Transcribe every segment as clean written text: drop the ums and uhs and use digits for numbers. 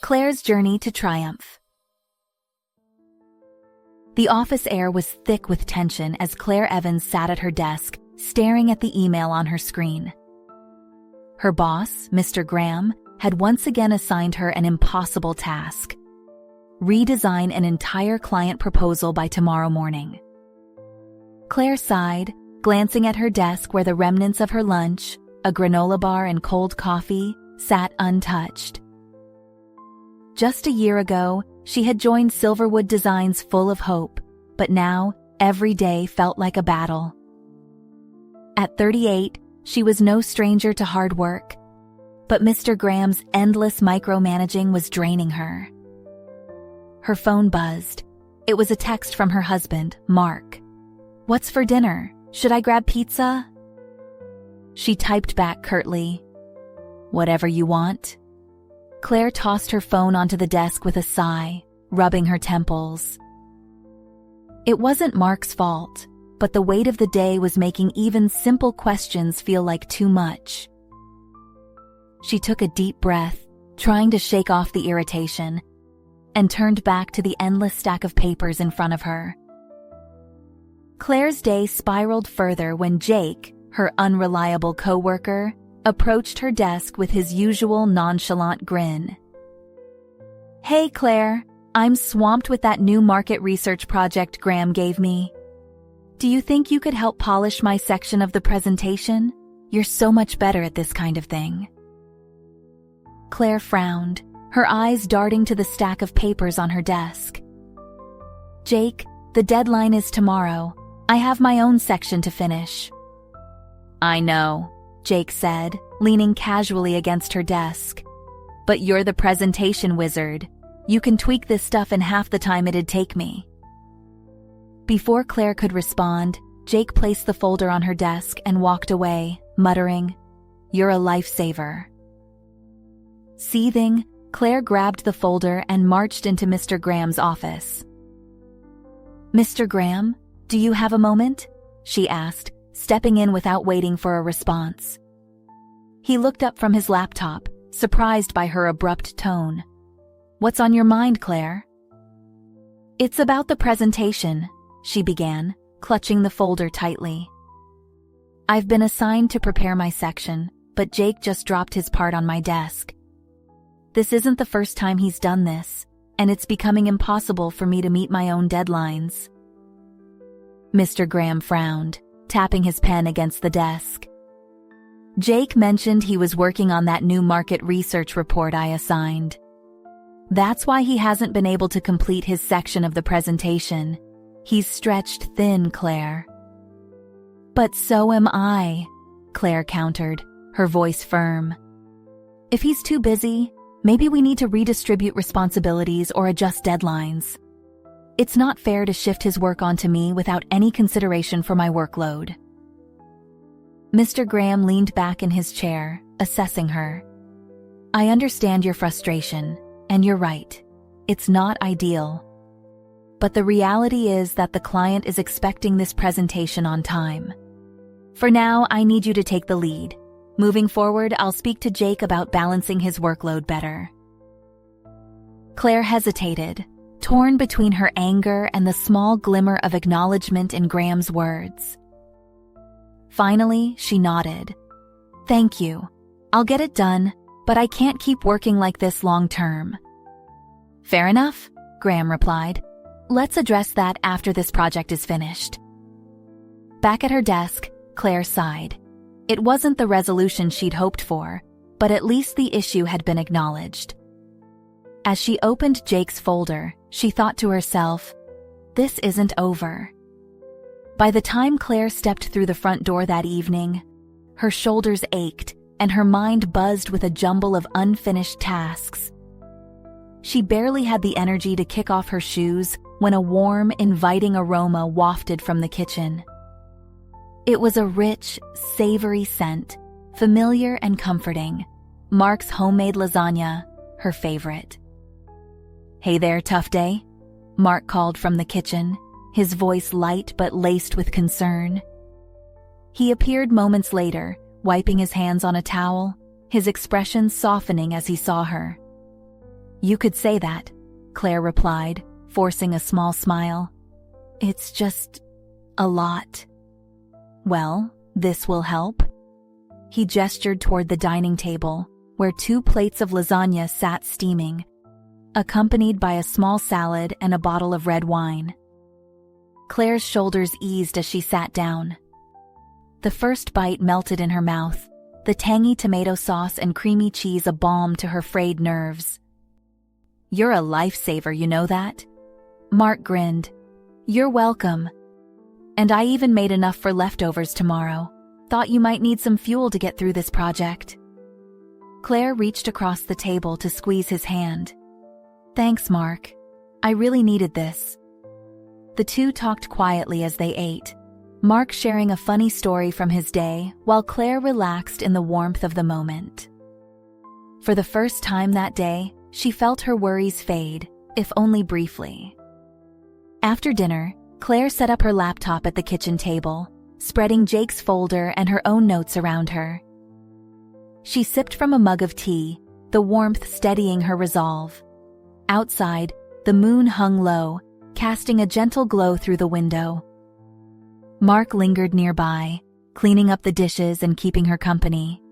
Claire's journey to triumph. The office air was thick with tension as Claire Evans sat at her desk, staring at the email on her screen. Her boss, Mr. Graham, had once again assigned her an impossible task: redesign an entire client proposal by tomorrow morning. Claire sighed, glancing at her desk where the remnants of her lunch, a granola bar and cold coffee, sat untouched. Just a year ago, she had joined Silverwood Designs full of hope, but now, every day felt like a battle. At 38, she was no stranger to hard work, but Mr. Graham's endless micromanaging was draining her. Her phone buzzed. It was a text from her husband, Mark. "What's for dinner? Should I grab pizza?" She typed back curtly, "Whatever you want." Claire tossed her phone onto the desk with a sigh, rubbing her temples. It wasn't Mark's fault, but the weight of the day was making even simple questions feel like too much. She took a deep breath, trying to shake off the irritation, and turned back to the endless stack of papers in front of her. Claire's day spiraled further when Jake, her unreliable coworker, approached her desk with his usual nonchalant grin. "Hey, Claire, I'm swamped with that new market research project Graham gave me. Do you think you could help polish my section of the presentation? You're so much better at this kind of thing." Claire frowned, her eyes darting to the stack of papers on her desk. "Jake, the deadline is tomorrow. I have my own section to finish." "I know," Jake said, leaning casually against her desk. "But you're the presentation wizard. You can tweak this stuff in half the time it'd take me." Before Claire could respond, Jake placed the folder on her desk and walked away, muttering, "You're a lifesaver." Seething, Claire grabbed the folder and marched into Mr. Graham's office. "Mr. Graham, do you have a moment?" she asked, stepping in without waiting for a response. He looked up from his laptop, surprised by her abrupt tone. "What's on your mind, Claire?" "It's about the presentation," she began, clutching the folder tightly. "I've been assigned to prepare my section, but Jake just dropped his part on my desk. This isn't the first time he's done this, and it's becoming impossible for me to meet my own deadlines." Mr. Graham frowned, tapping his pen against the desk. "Jake mentioned he was working on that new market research report I assigned. That's why he hasn't been able to complete his section of the presentation. He's stretched thin, Claire." "But so am I," Claire countered, her voice firm. "If he's too busy, maybe we need to redistribute responsibilities or adjust deadlines. It's not fair to shift his work onto me without any consideration for my workload." Mr. Graham leaned back in his chair, assessing her. "I understand your frustration, and you're right. It's not ideal. But the reality is that the client is expecting this presentation on time. For now, I need you to take the lead. Moving forward, I'll speak to Jake about balancing his workload better." Claire hesitated, torn between her anger and the small glimmer of acknowledgement in Graham's words. Finally, she nodded. "Thank you. I'll get it done, but I can't keep working like this long term." "Fair enough," Graham replied. "Let's address that after this project is finished." Back at her desk, Claire sighed. It wasn't the resolution she'd hoped for, but at least the issue had been acknowledged. As she opened Jake's folder, she thought to herself, "This isn't over." By the time Claire stepped through the front door that evening, her shoulders ached and her mind buzzed with a jumble of unfinished tasks. She barely had the energy to kick off her shoes when a warm, inviting aroma wafted from the kitchen. It was a rich, savory scent, familiar and comforting. Mark's homemade lasagna, her favorite. "Hey there, tough day," Mark called from the kitchen, his voice light but laced with concern. He appeared moments later, wiping his hands on a towel, his expression softening as he saw her. You could say that, Claire replied, forcing a small smile. It's just a lot. Well, this will help. He gestured toward the dining table, where 2 plates of lasagna sat steaming, accompanied by a small salad and a bottle of red wine. Claire's shoulders eased as she sat down. The first bite melted in her mouth, the tangy tomato sauce and creamy cheese a balm to her frayed nerves. You're a lifesaver, you know that? Mark grinned. You're welcome. And I even made enough for leftovers tomorrow. Thought you might need some fuel to get through this project. Claire reached across the table to squeeze his hand. Thanks, Mark. I really needed this. The two talked quietly as they ate, Mark sharing a funny story from his day while Claire relaxed in the warmth of the moment. For the first time that day, she felt her worries fade, if only briefly. After dinner, Claire set up her laptop at the kitchen table, spreading Jake's folder and her own notes around her. She sipped from a mug of tea, the warmth steadying her resolve. Outside, the moon hung low, casting a gentle glow through the window. Mark lingered nearby, cleaning up the dishes and keeping her company.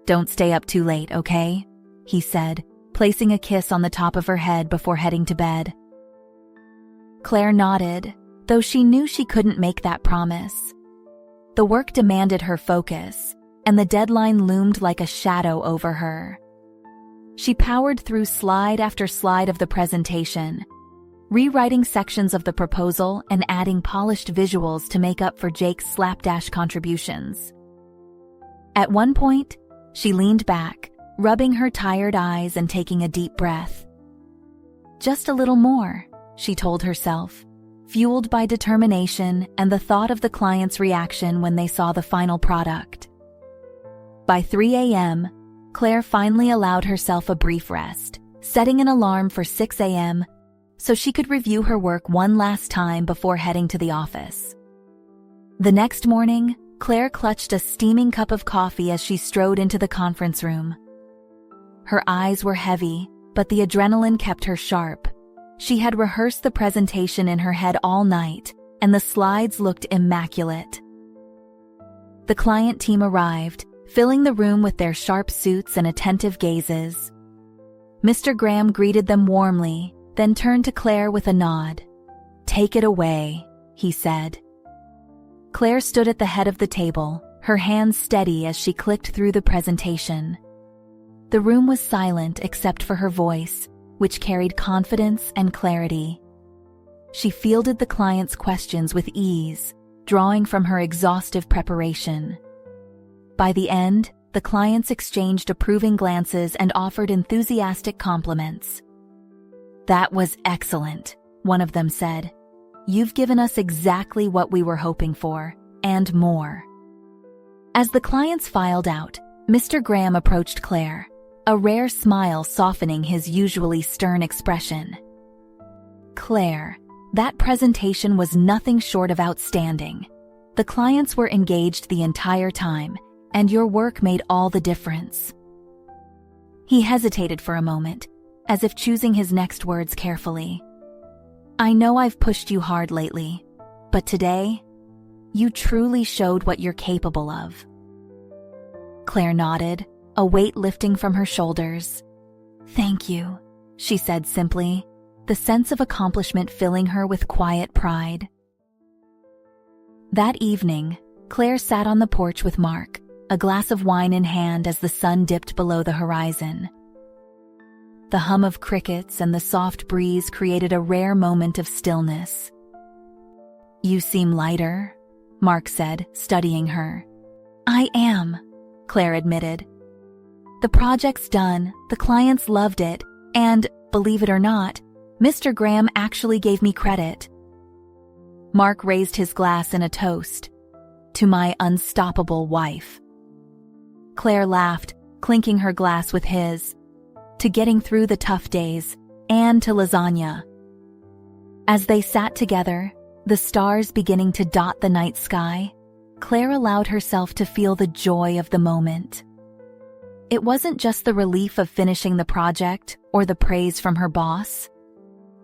Don't stay up too late, okay? He said, placing a kiss on the top of her head before heading to bed. Claire nodded, though she knew she couldn't make that promise. The work demanded her focus, and the deadline loomed like a shadow over her. She powered through slide after slide of the presentation, rewriting sections of the proposal and adding polished visuals to make up for Jake's slapdash contributions. At one point, she leaned back, rubbing her tired eyes and taking a deep breath. Just a little more, she told herself, fueled by determination and the thought of the client's reaction when they saw the final product. By 3 a.m., Claire finally allowed herself a brief rest, setting an alarm for 6 a.m. so she could review her work one last time before heading to the office. The next morning, Claire clutched a steaming cup of coffee as she strode into the conference room. Her eyes were heavy, but the adrenaline kept her sharp. She had rehearsed the presentation in her head all night, and the slides looked immaculate. The client team arrived, filling the room with their sharp suits and attentive gazes. Mr. Graham greeted them warmly, then turned to Claire with a nod. "Take it away," he said. Claire stood at the head of the table, her hands steady as she clicked through the presentation. The room was silent except for her voice, which carried confidence and clarity. She fielded the client's questions with ease, drawing from her exhaustive preparation. By the end, the clients exchanged approving glances and offered enthusiastic compliments. "That was excellent," one of them said. "You've given us exactly what we were hoping for, and more." As the clients filed out, Mr. Graham approached Claire, a rare smile softening his usually stern expression. "Claire, that presentation was nothing short of outstanding. The clients were engaged the entire time, and your work made all the difference." He hesitated for a moment, as if choosing his next words carefully. "I know I've pushed you hard lately, but today, you truly showed what you're capable of." Claire nodded, a weight lifting from her shoulders. "Thank you," she said simply, the sense of accomplishment filling her with quiet pride. That evening, Claire sat on the porch with Mark, a glass of wine in hand as the sun dipped below the horizon. The hum of crickets and the soft breeze created a rare moment of stillness. "You seem lighter," Mark said, studying her. "I am," Claire admitted. "The project's done, the clients loved it, and, believe it or not, Mr. Graham actually gave me credit." Mark raised his glass in a toast. "To my unstoppable wife." Claire laughed, clinking her glass with his. "To getting through the tough days, and to lasagna." As they sat together, the stars beginning to dot the night sky, Claire allowed herself to feel the joy of the moment. It wasn't just the relief of finishing the project or the praise from her boss.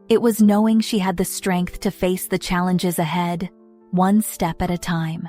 It was knowing she had the strength to face the challenges ahead, one step at a time.